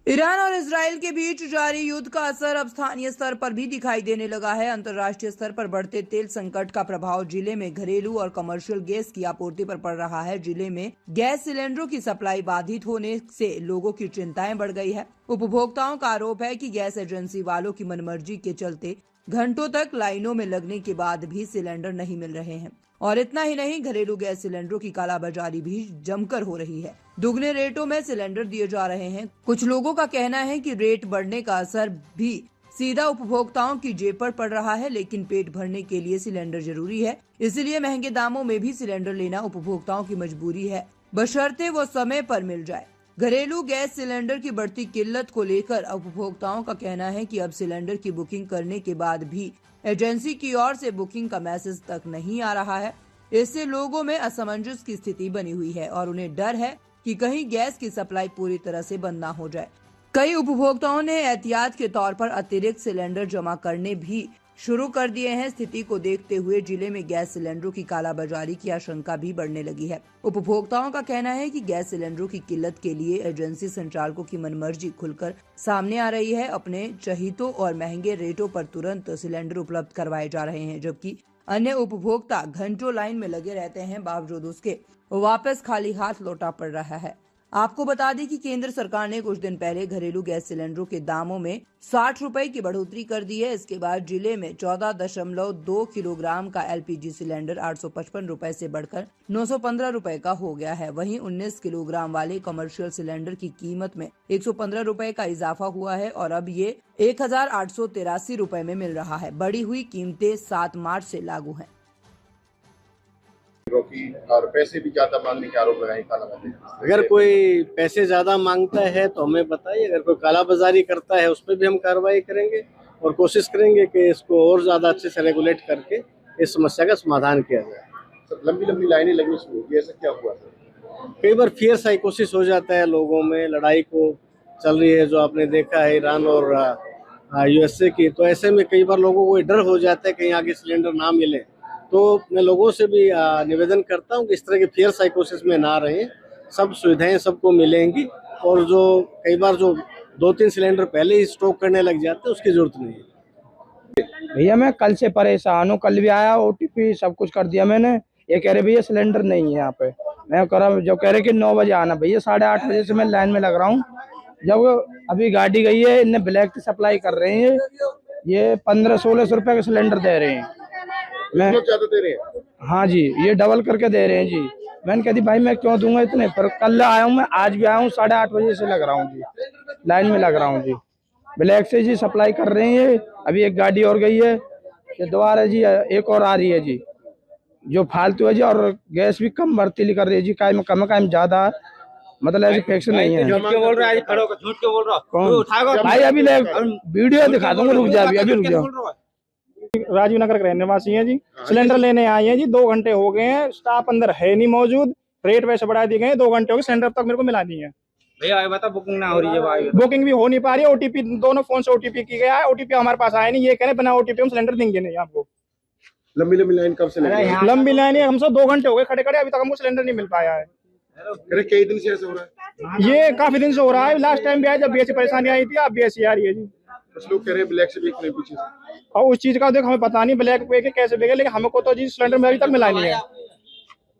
Iran और Israel के बीच जारी युद्ध का असर अब स्थानीय स्तर पर भी दिखाई देने लगा है। अंतर्राष्ट्रीय स्तर पर बढ़ते तेल संकट का प्रभाव जिले में घरेलू और कमर्शियल गैस की आपूर्ति पर पड़ रहा है। जिले में गैस सिलेंडरों की सप्लाई बाधित होने से लोगों की चिंताएं बढ़ गई है। उपभोक्ताओं का आरोप है कि गैस एजेंसी वालों की मनमर्जी के चलते घंटों तक लाइनों में लगने के बाद भी सिलेंडर नहीं मिल रहे हैं। और इतना ही नहीं, घरेलू गैस सिलेंडरों की कालाबाजारी भी जमकर हो रही है। दुगने रेटों में सिलेंडर दिए जा रहे हैं। कुछ लोगों का कहना है कि रेट बढ़ने का असर भी सीधा उपभोक्ताओं की जेब पर पड़ रहा है, लेकिन पेट भरने के लिए सिलेंडर जरूरी है, इसलिए महंगे दामों में भी सिलेंडर लेना उपभोक्ताओं की मजबूरी है, बशर्ते वो समय पर मिल जाए। घरेलू गैस सिलेंडर की बढ़ती किल्लत को लेकर उपभोक्ताओं का कहना है कि अब सिलेंडर की बुकिंग करने के बाद भी एजेंसी की ओर से बुकिंग का मैसेज तक नहीं आ रहा है। इससे लोगों में असमंजस की स्थिति बनी हुई है और उन्हें डर है कि कहीं गैस की सप्लाई पूरी तरह से बंद ना हो जाए। कई उपभोक्ताओं ने एहतियात के तौर पर अतिरिक्त सिलेंडर जमा करने भी शुरू कर दिए हैं। स्थिति को देखते हुए जिले में गैस सिलेंडरों की कालाबाजारी की आशंका भी बढ़ने लगी है। उपभोक्ताओं का कहना है कि गैस सिलेंडरों की किल्लत के लिए एजेंसी संचालकों की मनमर्जी खुलकर सामने आ रही है। अपने चहितों और महंगे रेटों पर तुरंत सिलेंडर उपलब्ध करवाए जा रहे हैं, जबकि अन्य उपभोक्ता घंटों लाइन में लगे रहते हैं, बावजूद उसके वापस खाली हाथ लौटा पड़ रहा है। आपको बता दें कि केंद्र सरकार ने कुछ दिन पहले घरेलू गैस सिलेंडरों के दामों में 60 रुपए की बढ़ोतरी कर दी है। इसके बाद जिले में 14.2 किलोग्राम का एलपीजी सिलेंडर 855 रुपए से बढ़कर 915 रुपए का हो गया है। वहीं 19 किलोग्राम वाले कमर्शियल सिलेंडर की कीमत में 115 रुपए का इजाफा हुआ है और अब ये 1883 रुपए में मिल रहा है। बढ़ी हुई कीमतें 7 मार्च से लागू हैं। और पैसे भी ज्यादा मांगने के आरोप लगाए कालाबाजारी। अगर कोई पैसे ज्यादा मांगता है तो हमें बताइए, अगर कोई कालाबाजारी करता है उस पर भी हम कार्रवाई करेंगे और कोशिश करेंगे कि इसको और ज्यादा अच्छे से रेगुलेट करके इस समस्या का समाधान किया जाए। सर, लंबी लंबी लाइनें लगनी शुरू हो गई, ऐसा क्या हुआ सर? कई बार फियर साइकोसिस हो जाता है लोगों में, लड़ाई को चल रही है जो आपने देखा है ईरान और यूएसए की, तो ऐसे में कई बार लोगों को डर हो जाता है कहीं आगे सिलेंडर ना मिले। तो मैं लोगों से भी निवेदन करता हूं कि इस तरह के फियर साइकोसिस में ना रहें। सब सुविधाएं सबको मिलेंगी और जो कई बार जो 2-3 सिलेंडर पहले ही स्टॉक करने लग जाते हैं उसकी जरूरत नहीं है। भैया मैं कल से परेशान हूँ, कल भी आया ओटीपी सब कुछ कर दिया मैंने। ये कह रहे भैया सिलेंडर नहीं है यहाँ पे। मैं कह रहा जो कह रहे कि 9 बजे आना, भैया 8:30 बजे से मैं लाइन में लग रहा हूँ। जब अभी गाड़ी गई है, इन्हें ब्लैक की सप्लाई कर रहे हैं, ये 1500-1600 रुपए का सिलेंडर दे रहे हैं। मैं ज्यादा दे रहे हैं? हाँ जी, ये डबल करके दे रहे हैं जी। मैंने कह दी भाई मैं क्यों दूंगा इतने, पर कल आया हूँ मैं, आज भी आया हूँ, 8:30 बजे से लग रहा हूँ जी, लाइन में लग रहा हूँ जी। ब्लैक से जी सप्लाई कर रहे हैं। अभी एक गाड़ी और गई है, ये दोबारा जी एक और आ रही है जी, जो फालतू है जी। और गैस भी कम भर्ती कर रही है जी, कायम कम कायम ज्यादा, मतलब ऐसी फिक्स नहीं है। झूठ क्यों बोल रहा है? खड़ो झूठ क्यों बोल रहा? कौन भाई? अभी वीडियो दिखा दूंगा, रुक जा अभी रुक जाओ। राजीव नगर के रहने वासी हैं जी। सिलेंडर लेने आए हैं जी, 2 घंटे हो गए हैं, स्टाफ अंदर है नहीं मौजूद, रेट वैसे बढ़ा दिए गए, 2 घंटे हो गए, सिलेंडर तक मेरे को मिला नहीं है। भैया बता, बुकिंग ना हो रही है भाई? बुकिंग भी हो नहीं पा रही है। ओटीपी दोनों फोन से ओटीपी की गया है, ओटीपी हमारे पास आया नहीं। ये कह रहे बिना ओटीपी हम सिलेंडर देंगे नहीं आपको। लंबी लंबी लाइन कब से लगी है? लंबी लाइन है, हमसे 2 घंटे हो गए खड़े खड़े, अभी तक हमको सिलेंडर नहीं मिल पाया है। अरे कई दिन से ऐसा हो रहा है? ये काफी दिन से हो रहा है। लास्ट टाइम भी आया जब भी ऐसी परेशानी आई थी, अब भी ऐसी आ रही है जी। कुछ लोग कह रहे हैं ब्लैक से बिक रहे पीछे से। और उस चीज का देख हमें पता नहीं ब्लैक पे के कैसे बिके, लेकिन हमको तो जी सिलेंडर में अभी तक मिला नहीं है।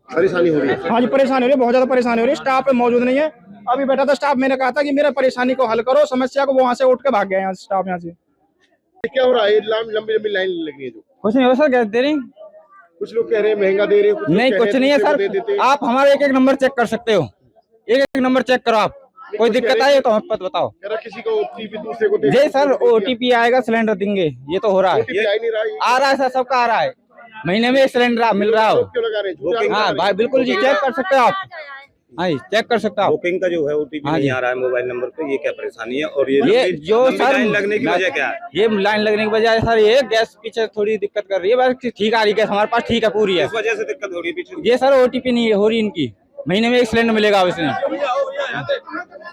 परेशानी हो रही है? हाँ जी, परेशानी हो रही है, बहुत ज्यादा परेशानी हो रही है। स्टाफ मौजूद नहीं है। अभी बैठा था स्टाफ, मैंने कहा था कि मेरा परेशानी को हल करो, समस्या को, वहां से उठ के भाग गया यहाँ स्टाफ यहाँ से। क्या हो रहा है? लंबी लंबी लाइन लगी है जो। कुछ नहीं हो सर, गैस दे रही। कुछ लोग कह रहे हैं महंगा दे रहे हैं, नहीं कुछ नहीं है सर, आप हमारे एक नंबर चेक कर सकते हो, एक नंबर चेक करो आप। कोई दिक्कत आई तो हमें बताओ। किसी को ओटीपी दूसरे को जी सर, ओटीपी आएगा, सिलेंडर देंगे, ये तो हो रहा है, आ रहा है सर, सबका आ रहा है। महीने में 1 सिलेंडर मिल रहा हो। हाँ भाई बिल्कुल जी, चेक कर सकते हो आप। हाँ जी, चेक कर सकते हो। बुकिंग का जो है ओटीपी नहीं आ रहा है मोबाइल नंबर पे, ये क्या परेशानी है? और ये जो सर लाइन लगने की वजह क्या है? ये लाइन लगने की वजह सर, ये गैस पीछे थोड़ी दिक्कत कर रही है, बस ठीक आ रही है गैस हमारे पास, ठीक है पूरी है। इस वजह से दिक्कत हो रही है पीछे? ये सर ओटीपी नहीं हो रही इनकी, महीने में 1 सिलेंडर मिलेगा इसमें,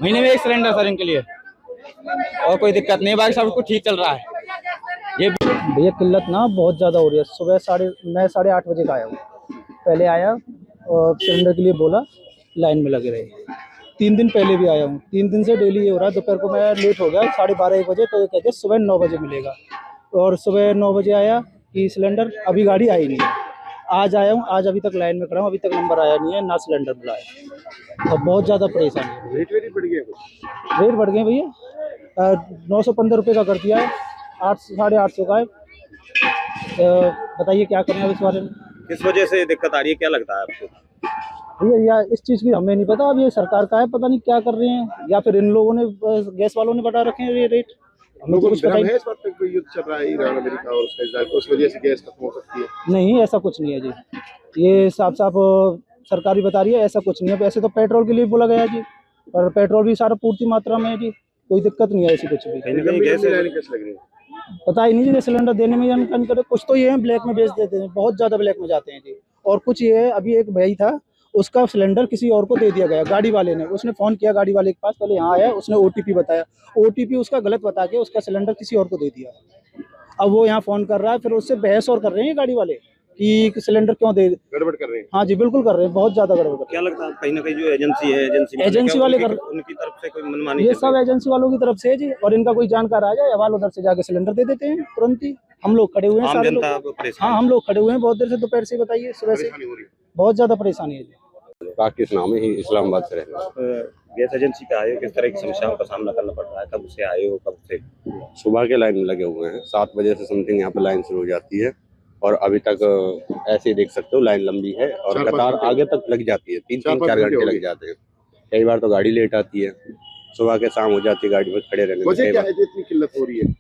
महीने में 1 सिलेंडर सर इनके लिए, और कोई दिक्कत नहीं, बाकी सब कुछ ठीक चल रहा है। ये भैया किल्लत ना बहुत ज़्यादा हो रही है। सुबह मैं 8:30 बजे का आया हूँ, पहले आया और सिलेंडर के लिए बोला, लाइन में लगे रहे, 3 दिन पहले भी आया हूँ, 3 दिन से डेली ये हो रहा है। दोपहर को मैं लेट हो गया 12:30-1 बजे, तो ये कहते हैं सुबह 9 बजे मिलेगा, और सुबह 9 बजे आया कि सिलेंडर, अभी गाड़ी आई नहीं है। आज आया हूँ, आज अभी तक लाइन में खड़ा हूँ, अभी तक नंबर आया नहीं है, ना सिलेंडर मिला है, और बहुत ज़्यादा परेशानी है। रेट वेट बढ़ गया कुछ? रेट बढ़ गए भैया, 915 रुपये का कर दिया है, 800-850 का है। बताइए क्या करें अब इस बारे में। किस वजह से दिक्कत आ रही है, क्या लगता है आपको? भैया इस चीज़ की हमें नहीं पता, अब ये सरकार का है, पता नहीं क्या कर रहे हैं, या फिर इन लोगों ने, गैस वालों ने बढ़ा रखे हैं ये रेट, हमें तो कुछ पता ही है। इस बात पे कोई युद्ध चल रहा है ईरान अमेरिका और उसका इजराइल, उस वजह से गैस खत्म हो सकती है? नहीं, ऐसा कुछ नहीं है जी, ये साफ साफ सरकार ही बता रही है, ऐसा कुछ नहीं है। वैसे तो पेट्रोल के लिए बोला गया है जी, और पेट्रोल भी सारा पूर्ति मात्रा में है जी, कोई दिक्कत नहीं है ऐसी कुछ भी। कहीं ना कहीं गैस कैसे लग रही है? पता ही नहीं जी, सिलेंडर देने में जानकारी करे, कुछ तो ये है ब्लैक में बेच देते हैं, बहुत ज़्यादा ब्लैक में जाते हैं जी, और कुछ ये है, अभी एक भाई था, उसका सिलेंडर किसी और को दे दिया गया, गाड़ी वाले ने, उसने फ़ोन किया गाड़ी वाले के पास, पहले यहाँ आया, उसने OTP बताया, OTP उसका गलत बता के उसका सिलेंडर किसी और को दे दिया। अब वो यहाँ फ़ोन कर रहा है, फिर उससे बहस और कर रहे हैं गाड़ी वाले कि सिलेंडर क्यों दे, गड़बड़ कर रहे हैं। हाँ जी बिल्कुल कर रहे हैं, बहुत ज़्यादा गड़बड़ कर रहे क्या लगता है कहीं ना कहीं जो एजेंसी है, एजेंसी वाले कर, उनकी तरफ से कोई मनमानी हैं, ये चल सब रही एजेंसी वालों की तरफ से है जी, और इनका कोई जानकार आ जाए हवाल उधर से जाके सिलेंडर दे देते हैं तुरंत ही। हम लोग खड़े हुए है? हैं आम सारे जनता लोग, अब परेशान हाँ हम लोग खड़े हुए हैं बहुत देर से, दोपहर से, बताइए सुबह से परेशानी हो रही है। बहुत ज़्यादा परेशानी है जी। राकेश नाम है, ही इस्लामाबाद से रहने वाला। गैस एजेंसी पे आए हो, किस तरह की समस्याओं का सामना करना पड़ रहा है, कब से आए हो, कब से? सुबह के लाइन में लगे हुए हैं, 7 बजे से समथिंग यहाँ पे लाइन शुरू हो जाती है, और अभी तक ऐसे ही देख सकते हो लाइन लंबी है, और 4-5 कतार घंटे आगे तक लग जाती है, 3-4 घंटे घंटे हो लग गए। जाते हैं। कई बार तो गाड़ी लेट आती है, सुबह के शाम हो जाती है गाड़ी में खड़े रहने में। वजह कई क्या बार है जो इतनी किल्लत हो रही है?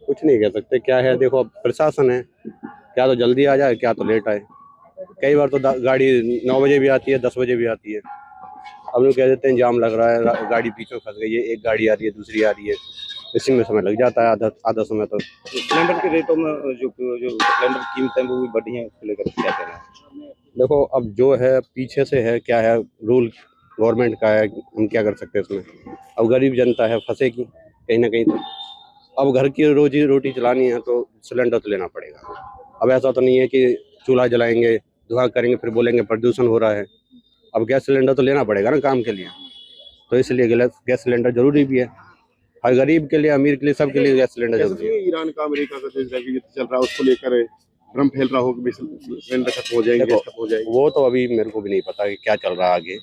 कुछ नहीं कह सकते क्या है, देखो अब प्रशासन है, क्या तो जल्दी आ जाए, क्या तो लेट आए। कई बार तो गाड़ी 9 बजे भी आती है, 10 बजे भी आती है। अब लोग कह देते हैं जाम लग रहा है, गाड़ी बीच में फंस गई है, एक गाड़ी आ रही है, दूसरी आ रही है, इसी में समय लग जाता है आधा समय तो। सिलेंडर के रेटों में जो सिलेंडर की कीमतें वो भी बढ़ी हैं, उसको लेकर क्या कहना है? देखो अब जो है पीछे से है, क्या है रूल गवर्नमेंट का है, हम क्या कर सकते हैं इसमें। अब गरीब जनता है फंसेगी कहीं ना कहीं, तो अब घर की रोजी रोटी चलानी है तो सिलेंडर तो लेना पड़ेगा। अब ऐसा तो नहीं है कि चूल्हा जलाएंगे, धुआं करेंगे, फिर बोलेंगे प्रदूषण हो रहा है। अब गैस सिलेंडर तो लेना पड़ेगा ना काम के लिए, तो इसलिए गैस सिलेंडर जरूरी भी है, हर गरीब के लिए, अमीर के लिए, सबके लिए गैस सिलेंडर ऐसा जरूरी नहीं है। है ईरान का अमेरिका का जो इजराइल युद्ध चल रहा है उसको लेकर भ्रम फैल रहा हो कि सिलेंडर खत्म हो जाएंगे, देखो, गैस खत्म हो जाएगी? वो तो अभी मेरे को भी नहीं पता कि क्या चल रहा है आगे,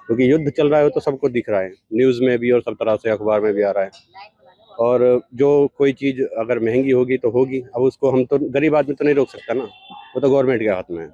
क्योंकि युद्ध चल रहा है तो सबको दिख रहा है, न्यूज़ में भी और सब तरह से अखबार में भी आ रहा है। और जो कोई चीज़ अगर महंगी होगी तो होगी, अब उसको हम तो गरीब आदमी तो नहीं रोक सकता ना, वो तो गवर्नमेंट के हाथ में है।